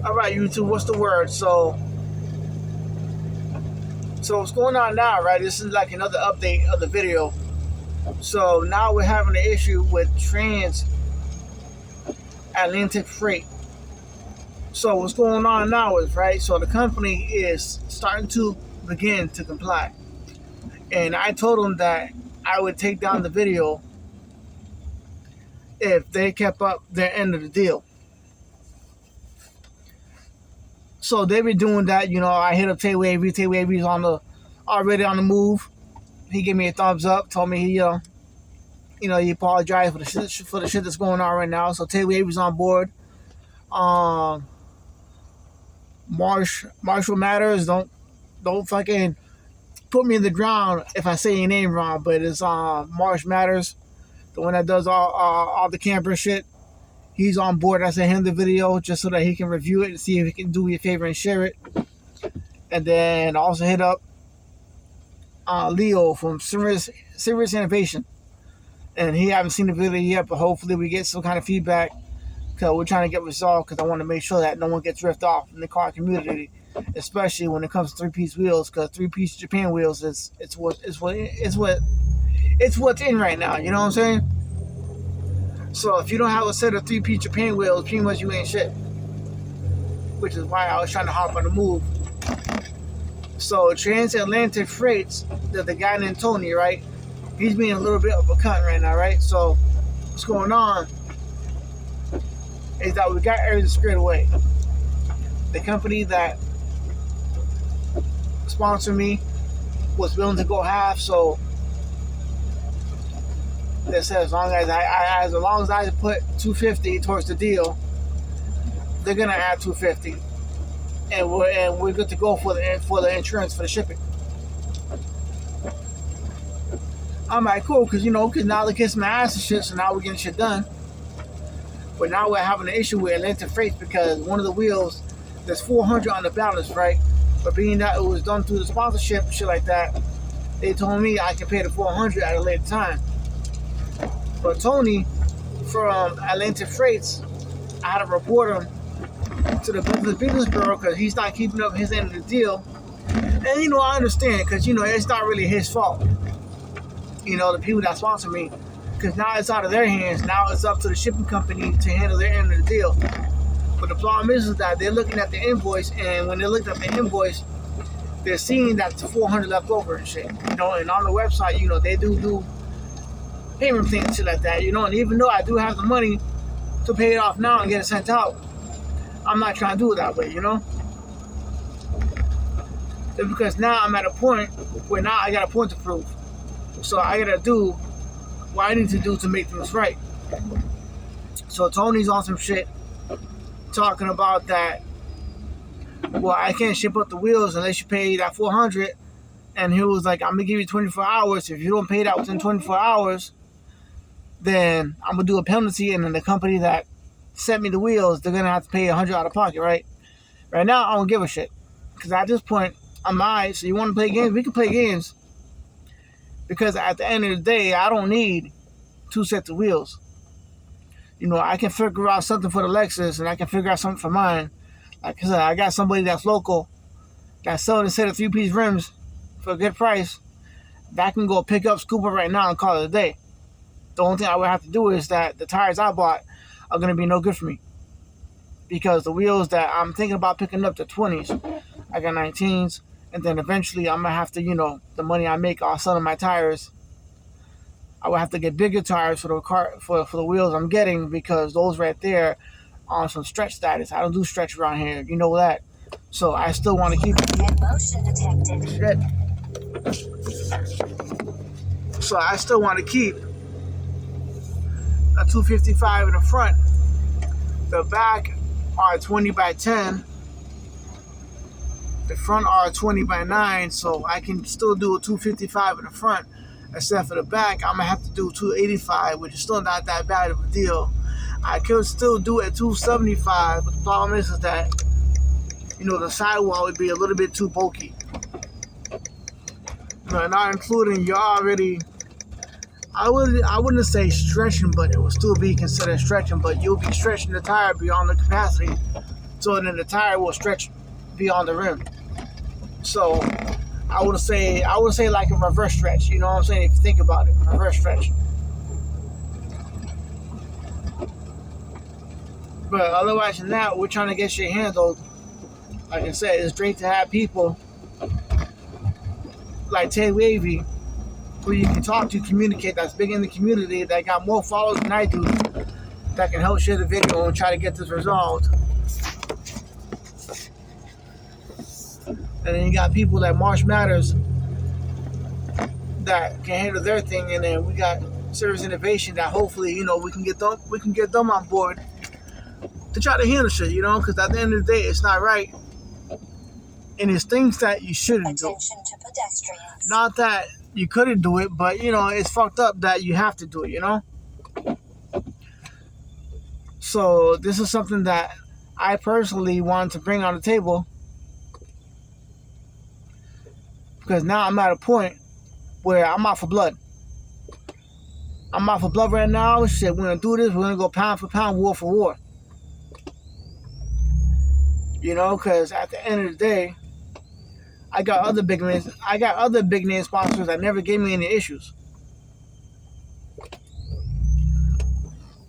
All right, YouTube, what's the word? So what's going on now, right? This is like another update of the video. So now we're having an issue with transatlantic freight. So what's going on now is, right, so the company is starting to begin to comply. And I told them that I would take down the video if they kept up their end of the deal. So they've been doing that. I hit up Tay Wavy. Tay Wavy's already on the move. He gave me a thumbs up. Told me he apologized for the shit that's going on right now. So Tay Wavy's on board. Marshall Matters. Don't fucking put me in the ground if I say your name wrong. But it's Marsh Matters, the one that does all the camper shit. He's on board. I sent him the video just so that he can review it and see if he can do me a favor and share it. And then also hit up Leo from Serious Innovation. And he haven't seen the video yet, but hopefully we get some kind of feedback because we're trying to get resolved because I want to make sure that no one gets ripped off in the car community, especially when it comes to three-piece wheels, because three-piece Japan wheels it's what's in right now. You know what I'm saying? So if you don't have a set of three-piece Japan wheels, pretty much you ain't shit. Which is why I was trying to hop on the move. So transatlantic freights, the guy named Tony, right? He's being a little bit of a cunt right now, right? So what's going on is that we got everything squared away. The company that sponsored me was willing to go half, so they said as long as I put $250 towards the deal, they're gonna add $250, and we're good to go for the insurance for the shipping. I'm like, cool, because now they kiss my ass and shit, so now we're getting shit done. But now we're having an issue with Atlantic Freight because one of the wheels, there's 400 on the balance, right? But being that it was done through the sponsorship and shit like that, they told me I can pay the 400 at a later time. But Tony from Atlantic Freights, I had to report him to the Business Bureau because he's not keeping up his end of the deal. And I understand because it's not really his fault. The people that sponsor me, because now it's out of their hands. Now it's up to the shipping company to handle their end of the deal. But the problem is that they're looking at the invoice, and when they look at the invoice, they're seeing that it's 400 left over and shit. And on the website, they do payment things and shit like that. And even though I do have the money to pay it off now and get it sent out, I'm not trying to do it that way. It's because now I'm at a point where now I got a point to prove. So I gotta do what I need to do to make things right. So Tony's on some shit talking about that. Well, I can't ship up the wheels unless you pay that 400. And he was like, I'm gonna give you 24 hours. If you don't pay that within 24 hours, then I'm gonna do a penalty. And then the company that sent me the wheels, they're gonna have to pay 100 out of pocket, right? Right now, I don't give a shit because at this point, I'm alright. So you want to play games? We can play games. Because at the end of the day, I don't need 2 sets of wheels. I can figure out something for the Lexus, and I can figure out something for mine. Like I said, I got somebody that's local that's selling a set of 3-piece rims for a good price that can go pick up, scoop up right now, and call it a day. The only thing I would have to do is that the tires I bought are going to be no good for me. Because the wheels that I'm thinking about picking up, the 20s, I got 19s. And then eventually I'm going to have to, the money I make off selling my tires, I will have to get bigger tires for the car, for the wheels I'm getting, because those right there are on some stretch status. I don't do stretch around here. You know that. So I still want to keep motion detected. Shit. So I still want to keep a 255 in the front. The back are 20 by 10. The front are 20 by 9, so I can still do a 255 in the front. Except for the back, I'm going to have to do 285, which is still not that bad of a deal. I could still do it at 275, but the problem is that, the sidewall would be a little bit too bulky. Not including you already, I wouldn't say stretching, but it would still be considered stretching, but you'll be stretching the tire beyond the capacity so then the tire will stretch beyond the rim. So I would say like a reverse stretch. You know what I'm saying? If you think about it, reverse stretch. But otherwise than that, we're trying to get shit handled. Like I said, it's great to have people like Tay Wavy, who you can talk to, communicate, that's big in the community, that got more followers than I do, that can help share the video and try to get this resolved. And then you got people like Marsh Matters that can handle their thing, and then we got Serious Innovation that hopefully, you know, we can get them on board to try to handle shit, you know, because at the end of the day, it's not right. And it's things that you shouldn't do. Attention to pedestrians. Not that you couldn't do it, but, you know, it's fucked up that you have to do it, you know? So this is something that I personally wanted to bring on the table, because now I'm at a point where I'm out for blood. I'm out for blood right now. Shit, we're going to do this. We're going to go pound for pound, war for war. You know, because at the end of the day, I got other big name sponsors that never gave me any issues.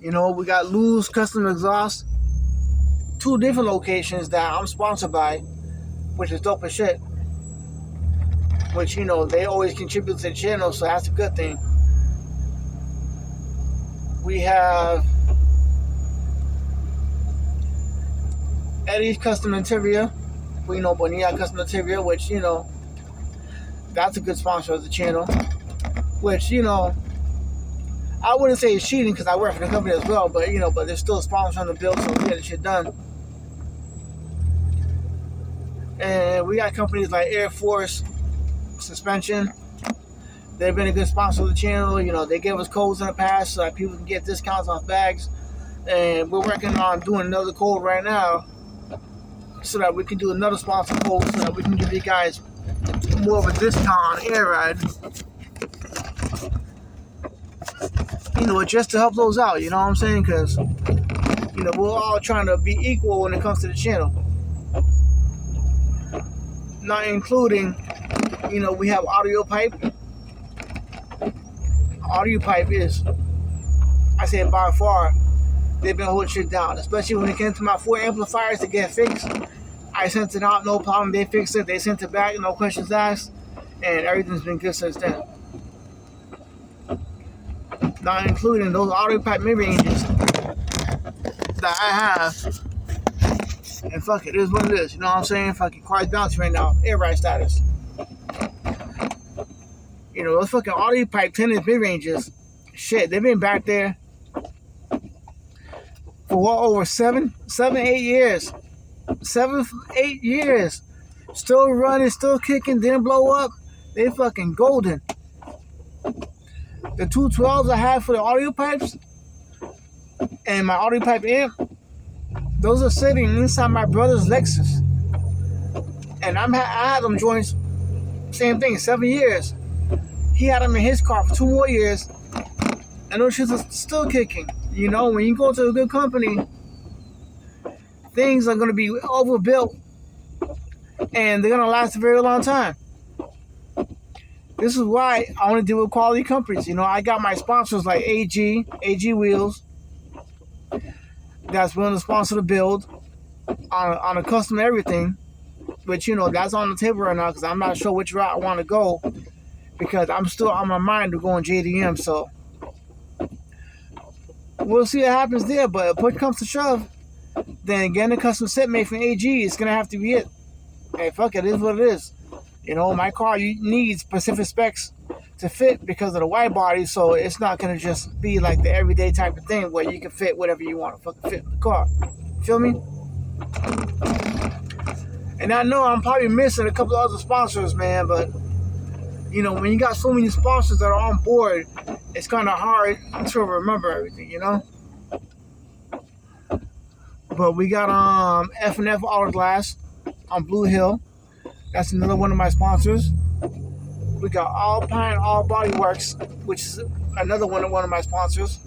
You know, we got Lou's Custom Exhaust, 2 different locations that I'm sponsored by, which is dope as shit. Which, you know, they always contribute to the channel, so that's a good thing. We have Eddie's Custom Interior. We know Bonilla Custom Interior, which, you know, that's a good sponsor of the channel. Which, you know, I wouldn't say it's cheating because I work for the company as well, but, you know, but they're still a sponsor on the bill, so we get the shit done. And we got companies like Air Force Suspension. They've been a good sponsor of the channel. You know, they gave us codes in the past so that people can get discounts off bags. And we're working on doing another code right now so that we can do another sponsor code so that we can give you guys more of a discount on Air Ride. You know, just to help those out, you know what I'm saying? Because, you know, we're all trying to be equal when it comes to the channel. Not including, you know, we have Audio Pipe. Audio Pipe is, I say by far, they've been holding shit down. Especially when it came to my 4 amplifiers to get fixed. I sent it out, no problem. They fixed it. They sent it back, no questions asked. And everything's been good since then. Not including those Audio Pipe mid-ranges that I have. And fuck it is what it is. You know what I'm saying? Fucking car's bouncing right now. Air ride status. You know, those fucking Audio Pipe 10-inch mid-ranges. Shit, they've been back there for what, over 8 years. 8 years. Still running, still kicking, didn't blow up. They fucking golden. The 212s I have for the Audio Pipes and my Audio Pipe amp, those are sitting inside my brother's Lexus. And I had them joints, same thing, 7 years. He had them in his car for 2 more years. And those shits are still kicking. You know, when you go to a good company, things are going to be overbuilt. And they're going to last a very long time. This is why I want to deal with quality companies. You know, I got my sponsors like AG Wheels. That's willing to sponsor the build on a custom everything. Which, you know, that's on the table right now because I'm not sure which route I want to go. Because I'm still on my mind to going JDM. So, we'll see what happens there. But if push comes to shove, then getting a custom set made from AG is going to have to be it. Hey, fuck it, it is what it is. You know, my car needs specific specs to fit because of the wide body, so it's not going to just be like the everyday type of thing where you can fit whatever you want to fucking fit in the car. Feel me? And I know I'm probably missing a couple of other sponsors, man, but, you know, when you got so many sponsors that are on board, it's kind of hard to remember everything, you know? But we got F&F Auto Glass on Blue Hill. That's another one of my sponsors. We got Alpine All Body Works, which is another one of my sponsors.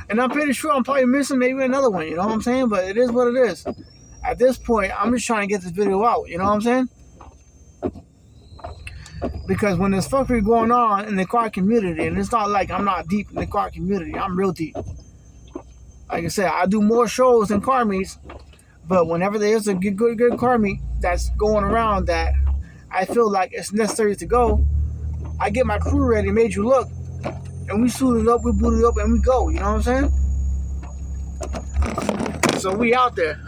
And I'm pretty sure I'm probably missing maybe another one, you know what I'm saying? But it is what it is. At this point, I'm just trying to get this video out, you know what I'm saying? Because when there's fuckery going on in the car community, and it's not like I'm not deep in the car community, I'm real deep. Like I said, I do more shows than car meets, but whenever there's a good car meet that's going around that I feel like it's necessary to go, I get my crew ready, made you look, and we suit it up, we boot it up, and we go, you know what I'm saying? So we out there.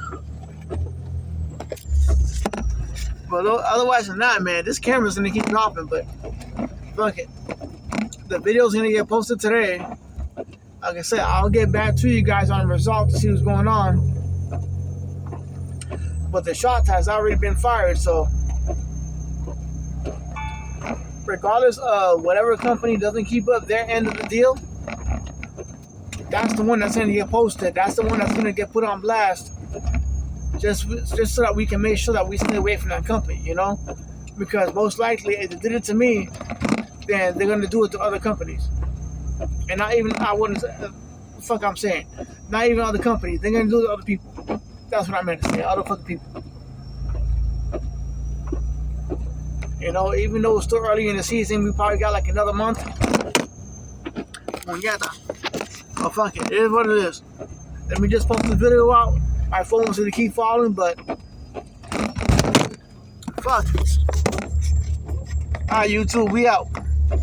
But otherwise than that, man, this camera's gonna keep dropping, but fuck it. The video's gonna get posted today. Like I said, I'll get back to you guys on the results to see what's going on. But the shot has already been fired, so regardless of whatever company doesn't keep up their end of the deal, that's the one that's gonna get posted. That's the one that's gonna get put on blast. Just so that we can make sure that we stay away from that company, you know? Because most likely, if they did it to me, then they're gonna do it to other companies. And not even, I wouldn't, fuck I'm saying. Not even other companies, they're gonna do it to other people. That's what I meant to say, other fucking people. You know, even though it's still early in the season, we probably got like another month. Oh, fuck it is what it is. Let me just post the video out. My phone's gonna keep falling, but fuck it. Alright, YouTube, we out.